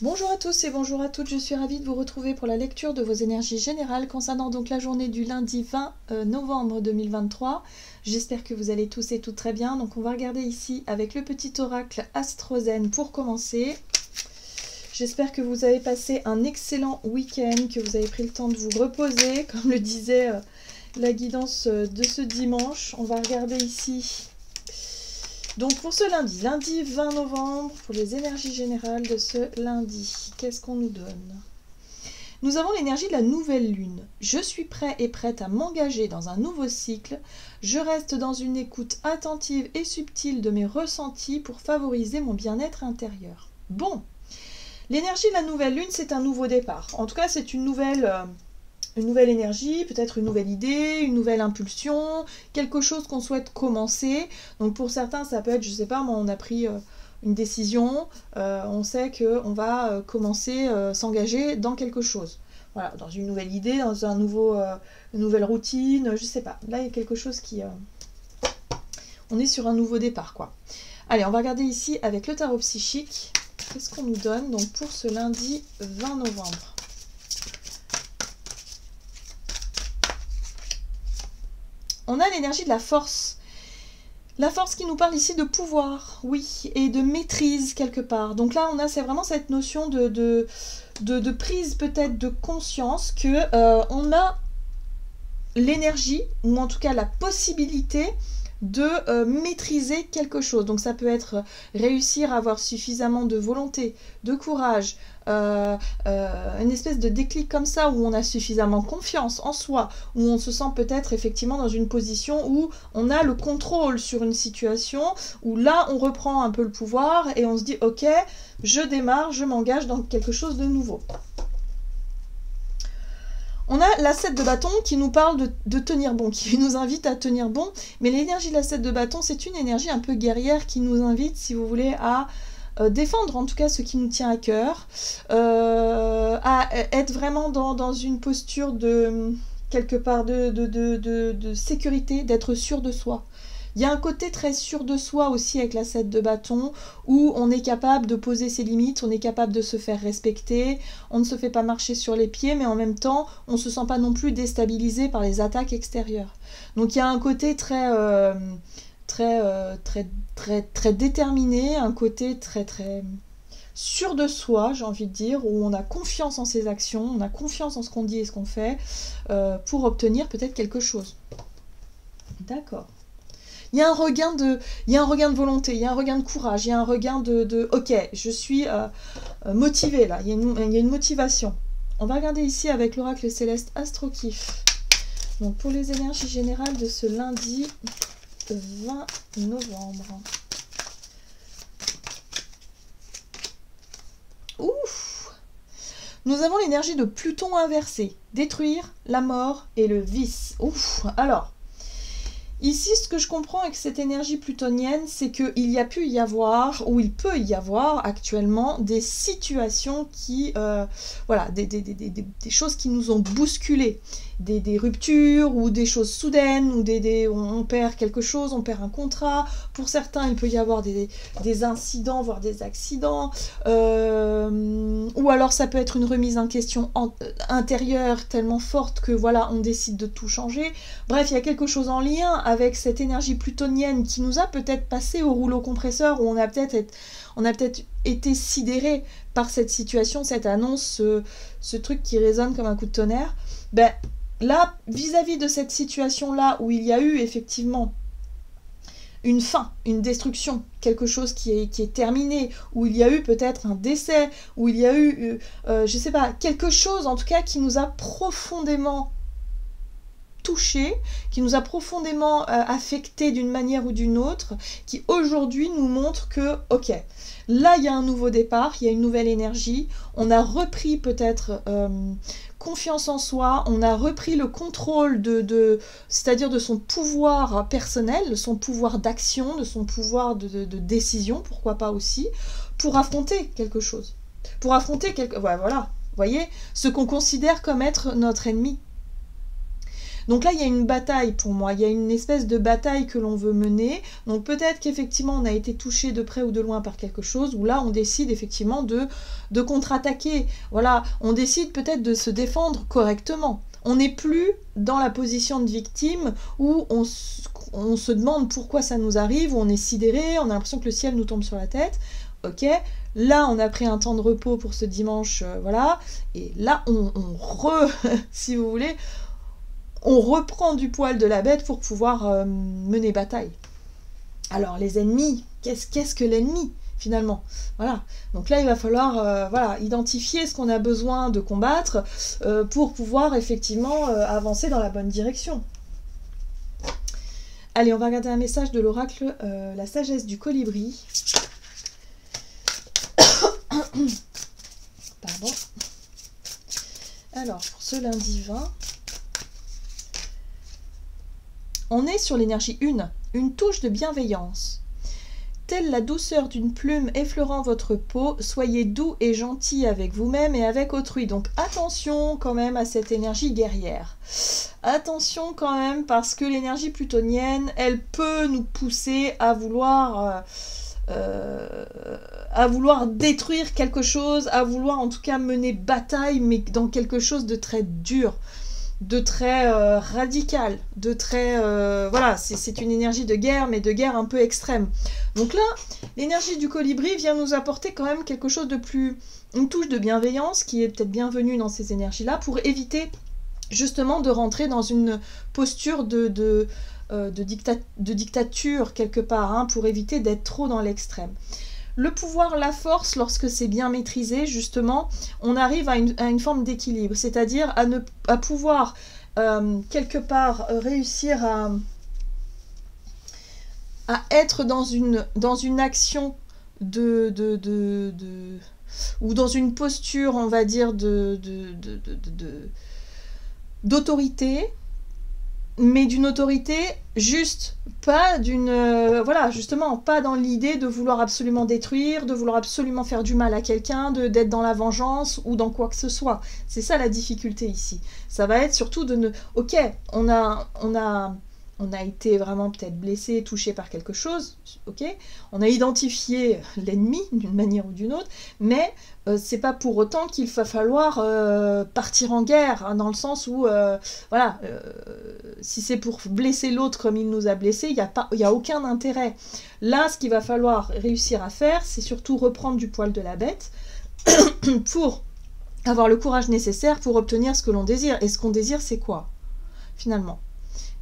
Bonjour à tous et bonjour à toutes, je suis ravie de vous retrouver pour la lecture de vos énergies générales concernant donc la journée du lundi 20 novembre 2023. J'espère que vous allez tous et toutes très bien. Donc on va regarder ici avec le petit oracle Astrozen pour commencer. J'espère que vous avez passé un excellent week-end, que vous avez pris le temps de vous reposer, comme le disait la guidance de ce dimanche. On va regarder ici. Donc pour ce lundi 20 novembre, pour les énergies générales de ce lundi, qu'est-ce qu'on nous donne? Nous avons l'énergie de la nouvelle lune. Je suis prêt et prête à m'engager dans un nouveau cycle. Je reste dans une écoute attentive et subtile de mes ressentis pour favoriser mon bien-être intérieur. Bon, l'énergie de la nouvelle lune, c'est un nouveau départ. En tout cas, c'est une nouvelle énergie, peut-être une nouvelle idée, une nouvelle impulsion, quelque chose qu'on souhaite commencer. Donc pour certains, ça peut être, je sais pas, moi on a pris une décision, on sait qu'on va commencer, s'engager dans quelque chose. Voilà, dans une nouvelle idée, dans une nouvelle routine, je sais pas. Là, il y a quelque chose qui... on est sur un nouveau départ, quoi. Allez, on va regarder ici avec le tarot psychique. Qu'est-ce qu'on nous donne donc pour ce lundi 20 novembre? On a l'énergie de la force. La force qui nous parle ici de pouvoir, oui, et de maîtrise quelque part. Donc là, c'est vraiment cette notion de prise peut-être de conscience que on a l'énergie, ou en tout cas la possibilité de maîtriser quelque chose. Donc ça peut être réussir à avoir suffisamment de volonté, de courage, une espèce de déclic comme ça où on a suffisamment confiance en soi, où on se sent peut-être effectivement dans une position où on a le contrôle sur une situation, où là on reprend un peu le pouvoir et on se dit ok, je démarre, je m'engage dans quelque chose de nouveau. On a la 7 de bâton qui nous parle de tenir bon, qui nous invite à tenir bon. Mais l'énergie de la 7 de bâton, c'est une énergie un peu guerrière qui nous invite, si vous voulez, à défendre en tout cas ce qui nous tient à cœur, à être vraiment dans une posture de, quelque part, de sécurité, d'être sûr de soi. Il y a un côté très sûr de soi aussi avec la 7 de bâton, où on est capable de poser ses limites, on est capable de se faire respecter, on ne se fait pas marcher sur les pieds, mais en même temps, on ne se sent pas non plus déstabilisé par les attaques extérieures. Donc il y a un côté très déterminé, un côté très sûr de soi, j'ai envie de dire, où on a confiance en ses actions, on a confiance en ce qu'on dit et ce qu'on fait, pour obtenir peut-être quelque chose. D'accord. Il y a un regain de volonté, il y a un regain de courage, il y a un regain de ok, je suis motivée là, il y a une motivation. On va regarder ici avec l'oracle céleste Astrokif. Donc pour les énergies générales de ce lundi 20 novembre. Ouf! Nous avons l'énergie de Pluton inversé, détruire, la mort et le vice. Ouf! Alors, ici, ce que je comprends avec cette énergie plutonienne, c'est qu'il y a pu y avoir, ou il peut y avoir actuellement, des situations qui, voilà, des choses qui nous ont bousculés, des ruptures, ou des choses soudaines, ou on perd quelque chose, on perd un contrat. Pour certains, il peut y avoir des incidents, voire des accidents, ou alors ça peut être une remise en question intérieure tellement forte que, voilà, on décide de tout changer. Bref, il y a quelque chose en lien avec cette énergie plutonienne qui nous a peut-être passé au rouleau compresseur, où on a peut-être été sidéré par cette situation, cette annonce, ce truc qui résonne comme un coup de tonnerre. Ben, là, vis-à-vis de cette situation-là, où il y a eu effectivement une fin, une destruction, quelque chose qui est terminé, où il y a eu peut-être un décès, où il y a eu, je sais pas, quelque chose en tout cas qui nous a profondément touché, qui nous a profondément affecté d'une manière ou d'une autre, qui aujourd'hui nous montre que, ok, là il y a un nouveau départ, il y a une nouvelle énergie, on a repris peut-être confiance en soi, on a repris le contrôle c'est-à-dire de son pouvoir personnel, de son pouvoir d'action, de son pouvoir de décision, pourquoi pas aussi, pour affronter quelque chose. Pour affronter ouais, voilà, vous voyez, ce qu'on considère comme être notre ennemi. Donc là, il y a une bataille pour moi, il y a une espèce de bataille que l'on veut mener. Donc peut-être qu'effectivement, on a été touché de près ou de loin par quelque chose, où là, on décide effectivement de contre-attaquer. Voilà, on décide peut-être de se défendre correctement. On n'est plus dans la position de victime où on se demande pourquoi ça nous arrive, où on est sidéré, on a l'impression que le ciel nous tombe sur la tête. Ok, là on a pris un temps de repos pour ce dimanche, voilà, et là si vous voulez, on reprend du poil de la bête pour pouvoir mener bataille. Alors les ennemis, qu'est-ce que l'ennemi finalement? Voilà, donc là il va falloir voilà, identifier ce qu'on a besoin de combattre pour pouvoir effectivement avancer dans la bonne direction. Allez, on va regarder un message de l'oracle, la sagesse du colibri. Pardon. Alors, pour ce lundi 20, on est sur l'énergie 1, une touche de bienveillance. Telle la douceur d'une plume effleurant votre peau, soyez doux et gentil avec vous-même et avec autrui. Donc attention quand même à cette énergie guerrière. Attention quand même parce que l'énergie plutonienne, elle peut nous pousser à vouloir détruire quelque chose, à vouloir en tout cas mener bataille, mais dans quelque chose de très dur, de très radical, de très... voilà, c'est une énergie de guerre, mais de guerre un peu extrême. Donc là, l'énergie du colibri vient nous apporter quand même quelque chose de plus... une touche de bienveillance qui est peut-être bienvenue dans ces énergies-là pour éviter justement de rentrer dans une posture de dictature quelque part, hein, pour éviter d'être trop dans l'extrême. Le pouvoir, la force, lorsque c'est bien maîtrisé, justement, on arrive à une forme d'équilibre, c'est-à-dire à pouvoir quelque part réussir à être dans une action ou dans une posture, on va dire, d'autorité, mais d'une autorité juste, pas d'une... voilà, justement, pas dans l'idée de vouloir absolument détruire, de vouloir absolument faire du mal à quelqu'un, d'être dans la vengeance ou dans quoi que ce soit. C'est ça la difficulté ici. Ça va être surtout de ne... Ok, on a été vraiment peut-être blessé, touché par quelque chose, ok, on a identifié l'ennemi d'une manière ou d'une autre, mais c'est pas pour autant qu'il va falloir partir en guerre, hein, dans le sens où, voilà, si c'est pour blesser l'autre comme il nous a blessés, il n'y a aucun intérêt. Là, ce qu'il va falloir réussir à faire, c'est surtout reprendre du poil de la bête pour avoir le courage nécessaire pour obtenir ce que l'on désire. Et ce qu'on désire, c'est quoi, finalement?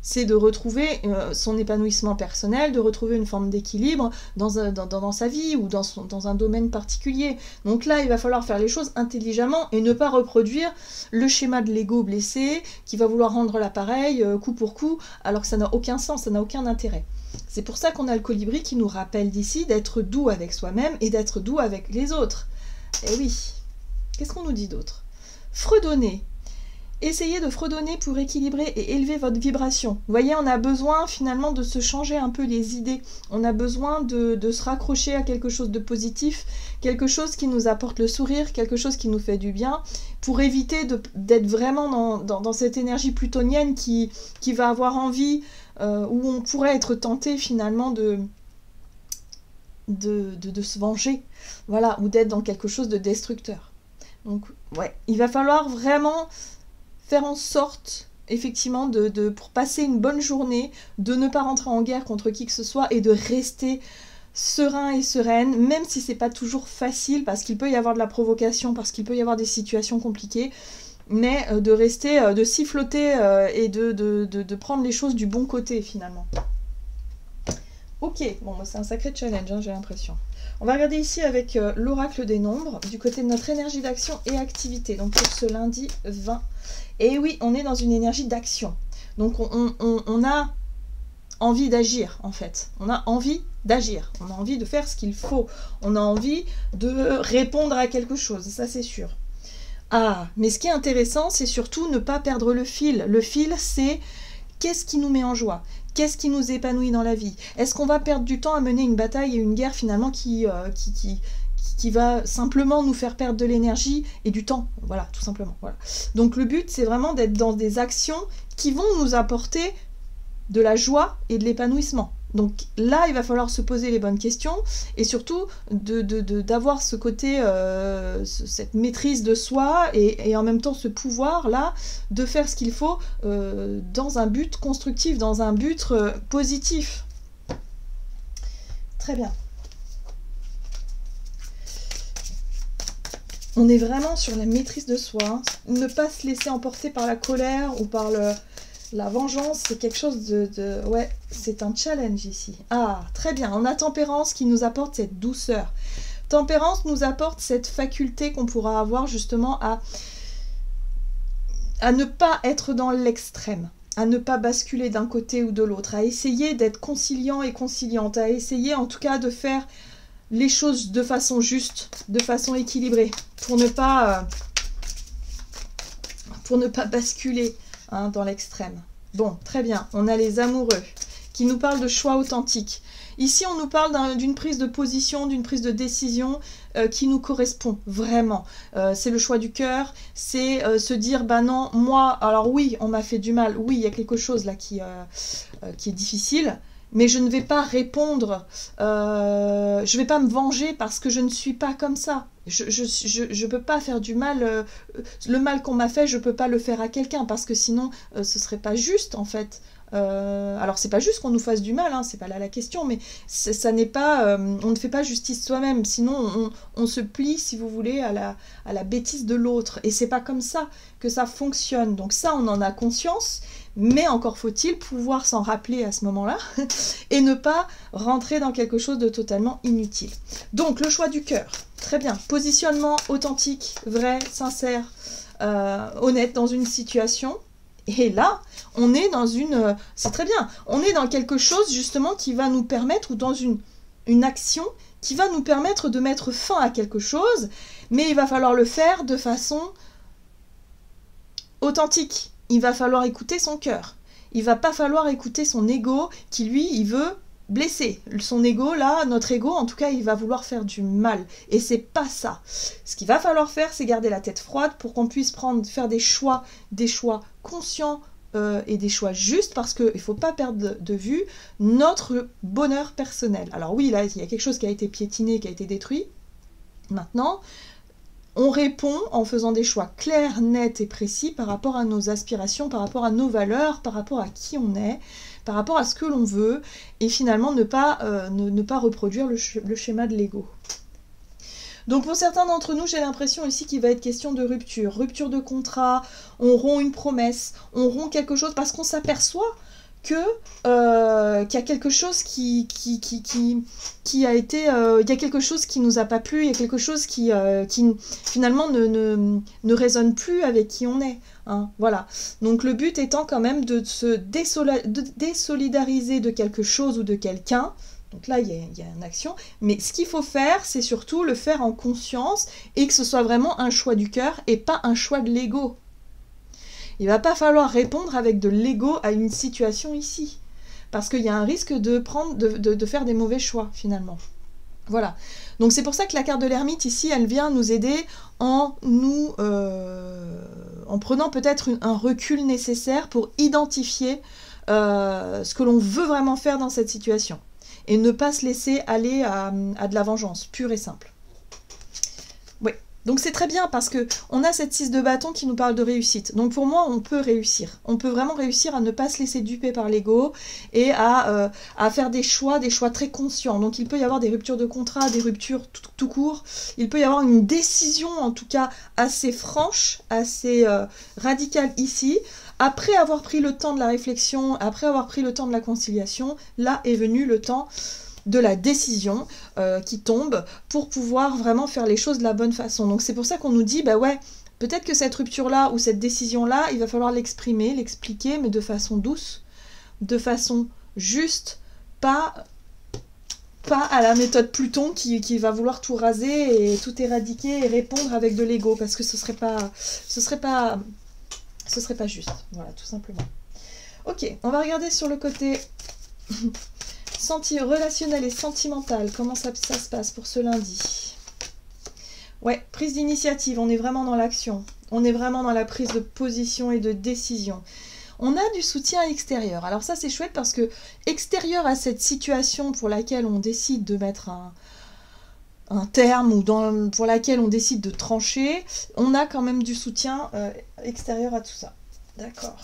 C'est de retrouver son épanouissement personnel, de retrouver une forme d'équilibre dans sa vie ou dans un domaine particulier. Donc là, il va falloir faire les choses intelligemment et ne pas reproduire le schéma de l'ego blessé qui va vouloir rendre l'appareil coup pour coup, alors que ça n'a aucun sens, ça n'a aucun intérêt. C'est pour ça qu'on a le colibri qui nous rappelle d'ici d'être doux avec soi-même et d'être doux avec les autres. Eh oui, qu'est-ce qu'on nous dit d'autre? Fredonner. Essayez de fredonner pour équilibrer et élever votre vibration. Vous voyez, on a besoin finalement de se changer un peu les idées. On a besoin de se raccrocher à quelque chose de positif, quelque chose qui nous apporte le sourire, quelque chose qui nous fait du bien, pour éviter d'être vraiment dans cette énergie plutonienne qui va avoir envie, où on pourrait être tenté finalement de se venger, voilà, ou d'être dans quelque chose de destructeur. Donc, ouais, il va falloir vraiment faire en sorte, effectivement, pour passer une bonne journée, de ne pas rentrer en guerre contre qui que ce soit et de rester serein et sereine, même si c'est pas toujours facile, parce qu'il peut y avoir de la provocation, parce qu'il peut y avoir des situations compliquées, mais de rester, de siffloter et de prendre les choses du bon côté, finalement. Ok, bon, c'est un sacré challenge, hein, j'ai l'impression. On va regarder ici avec l'oracle des nombres, du côté de notre énergie d'action et activité, donc pour ce lundi 20. Et oui, on est dans une énergie d'action. Donc on a envie d'agir, en fait. On a envie d'agir. On a envie de faire ce qu'il faut. On a envie de répondre à quelque chose, ça c'est sûr. Ah, mais ce qui est intéressant, c'est surtout ne pas perdre le fil. Le fil, c'est qu'est-ce qui nous met en joie? Qu'est-ce qui nous épanouit dans la vie? Est-ce qu'on va perdre du temps à mener une bataille et une guerre finalement qui qui va simplement nous faire perdre de l'énergie et du temps. Voilà, tout simplement. Voilà. Donc le but, c'est vraiment d'être dans des actions qui vont nous apporter de la joie et de l'épanouissement. Donc là, il va falloir se poser les bonnes questions et surtout d'avoir ce côté, cette maîtrise de soi et en même temps ce pouvoir-là de faire ce qu'il faut dans un but constructif, dans un but positif. Très bien. On est vraiment sur la maîtrise de soi. Hein. Ne pas se laisser emporter par la colère ou par la vengeance, c'est quelque chose ouais, c'est un challenge ici. Ah, très bien. On a Tempérance qui nous apporte cette douceur. Tempérance nous apporte cette faculté qu'on pourra avoir justement à ne pas être dans l'extrême, à ne pas basculer d'un côté ou de l'autre, à essayer d'être conciliant et conciliante, à essayer en tout cas de faire les choses de façon juste, de façon équilibrée, pour ne pas basculer dans l'extrême. Bon, très bien, on a les amoureux qui nous parlent de choix authentique. Ici, on nous parle d'une prise de position, d'une prise de décision qui nous correspond vraiment. C'est le choix du cœur, c'est se dire, bah non, moi, alors oui, on m'a fait du mal, oui, il y a quelque chose là qui est difficile, mais je ne vais pas répondre, je ne vais pas me venger parce que je ne suis pas comme ça. Je peux pas faire du mal, le mal qu'on m'a fait, je peux pas le faire à quelqu'un parce que sinon ce serait pas juste en fait. Alors c'est pas juste qu'on nous fasse du mal, hein, c'est pas là la question, mais ça n'est pas, on ne fait pas justice soi-même, sinon on se plie, si vous voulez, à la bêtise de l'autre, et c'est pas comme ça que ça fonctionne. Donc ça, on en a conscience, mais encore faut-il pouvoir s'en rappeler à ce moment-là et ne pas rentrer dans quelque chose de totalement inutile. Donc le choix du cœur, très bien, positionnement authentique, vrai, sincère, honnête dans une situation. Et là, on est dans une... c'est très bien. On est dans quelque chose, justement, qui va nous permettre, ou dans une action qui va nous permettre de mettre fin à quelque chose, mais il va falloir le faire de façon authentique. Il va falloir écouter son cœur. Il va pas falloir écouter son ego qui, lui, il veut blesser. Son ego, là, notre ego, en tout cas, il va vouloir faire du mal. Et c'est pas ça. Ce qu'il va falloir faire, c'est garder la tête froide pour qu'on puisse faire des choix conscients et des choix justes, parce qu'il ne faut pas perdre de vue notre bonheur personnel. Alors oui, là, il y a quelque chose qui a été piétiné, qui a été détruit. Maintenant, on répond en faisant des choix clairs, nets et précis par rapport à nos aspirations, par rapport à nos valeurs, par rapport à qui on est, par rapport à ce que l'on veut, et finalement ne pas reproduire le schéma de l'ego. Donc pour certains d'entre nous, j'ai l'impression ici qu'il va être question de rupture. Rupture de contrat, on rompt une promesse, on rompt quelque chose parce qu'on s'aperçoit qu'il y a quelque chose qui a été... il y a quelque chose qui nous a pas plu, il y a quelque chose qui finalement ne résonne plus avec qui on est. Hein, voilà. Donc le but étant quand même de se désolidariser de quelque chose ou de quelqu'un. Donc là, il y a une action. Mais ce qu'il faut faire, c'est surtout le faire en conscience et que ce soit vraiment un choix du cœur et pas un choix de l'ego. Il ne va pas falloir répondre avec de l'ego à une situation ici. Parce qu'il y a un risque de faire des mauvais choix, finalement. Voilà. Donc c'est pour ça que la carte de l'ermite, ici, elle vient nous aider en prenant peut-être un recul nécessaire pour identifier ce que l'on veut vraiment faire dans cette situation. Et ne pas se laisser aller à de la vengeance, pure et simple. Oui. Donc c'est très bien parce qu'on a cette 6 de bâton qui nous parle de réussite. Donc pour moi, on peut réussir. On peut vraiment réussir à ne pas se laisser duper par l'ego et à faire des choix très conscients. Donc il peut y avoir des ruptures de contrat, des ruptures tout court. Il peut y avoir une décision en tout cas assez franche, assez radicale ici. Après avoir pris le temps de la réflexion, après avoir pris le temps de la conciliation, là est venu le temps de la décision qui tombe pour pouvoir vraiment faire les choses de la bonne façon. Donc c'est pour ça qu'on nous dit, bah ouais, peut-être que cette rupture-là ou cette décision-là, il va falloir l'exprimer, l'expliquer, mais de façon douce, de façon juste, pas à la méthode Pluton qui va vouloir tout raser et tout éradiquer et répondre avec de l'ego, parce que ce serait pas juste, voilà, tout simplement. Ok, on va regarder sur le côté relationnel et sentimental, comment ça se passe pour ce lundi. Ouais, prise d'initiative, on est vraiment dans l'action. On est vraiment dans la prise de position et de décision. On a du soutien extérieur. Alors ça, c'est chouette parce que extérieur à cette situation pour laquelle on décide de mettre un terme ou pour laquelle on décide de trancher, on a quand même du soutien extérieur à tout ça. D'accord.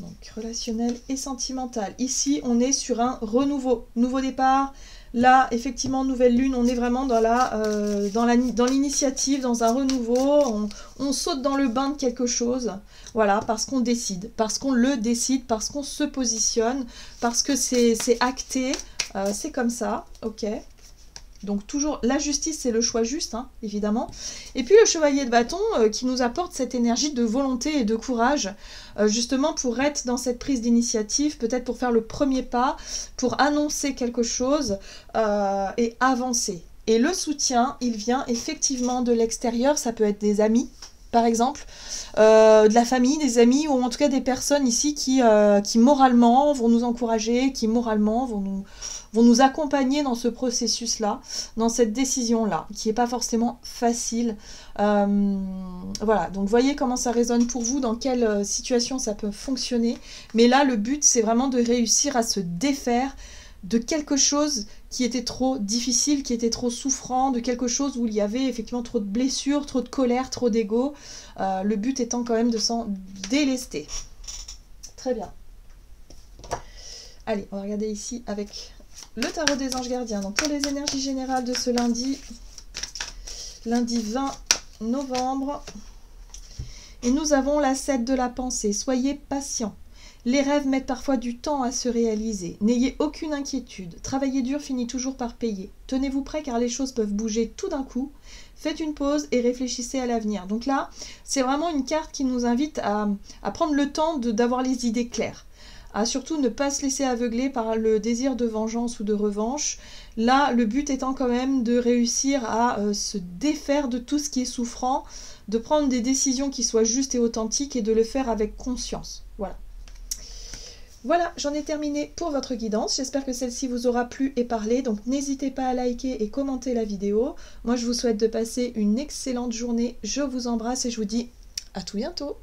Donc relationnel et sentimental. Ici, on est sur un renouveau, nouveau départ. Là, effectivement, nouvelle lune, on est vraiment dans l'initiative, dans un renouveau. On saute dans le bain de quelque chose. Voilà, parce qu'on décide, parce qu'on le décide, parce qu'on se positionne, parce que c'est acté. C'est comme ça, ok. Donc toujours, la justice, c'est le choix juste, hein, évidemment. Et puis le chevalier de bâton qui nous apporte cette énergie de volonté et de courage, justement pour être dans cette prise d'initiative, peut-être pour faire le premier pas, pour annoncer quelque chose et avancer. Et le soutien, il vient effectivement de l'extérieur, ça peut être des amis, par exemple, de la famille, des amis, ou en tout cas des personnes ici qui moralement vont nous encourager, qui moralement vont nous accompagner dans ce processus-là, dans cette décision-là, qui n'est pas forcément facile. Voilà, donc voyez comment ça résonne pour vous, dans quelle situation ça peut fonctionner. Mais là, le but, c'est vraiment de réussir à se défaire de quelque chose qui était trop difficile, qui était trop souffrant, de quelque chose où il y avait effectivement trop de blessures, trop de colère, trop d'ego. Le but étant quand même de s'en délester. Très bien. Allez, on va regarder ici avec le tarot des anges gardiens. Donc pour les énergies générales de ce lundi 20 novembre. Et nous avons la 7 de la pensée. Soyez patients. Les rêves mettent parfois du temps à se réaliser. N'ayez aucune inquiétude. Travailler dur finit toujours par payer. Tenez-vous prêt car les choses peuvent bouger tout d'un coup. Faites une pause et réfléchissez à l'avenir. Donc là, c'est vraiment une carte qui nous invite à prendre le temps d'avoir les idées claires. À surtout ne pas se laisser aveugler par le désir de vengeance ou de revanche. Là, le but étant quand même de réussir à se défaire de tout ce qui est souffrant, de prendre des décisions qui soient justes et authentiques et de le faire avec conscience. Voilà. Voilà, j'en ai terminé pour votre guidance. J'espère que celle-ci vous aura plu et parlé. Donc n'hésitez pas à liker et commenter la vidéo. Moi, je vous souhaite de passer une excellente journée. Je vous embrasse et je vous dis à tout bientôt.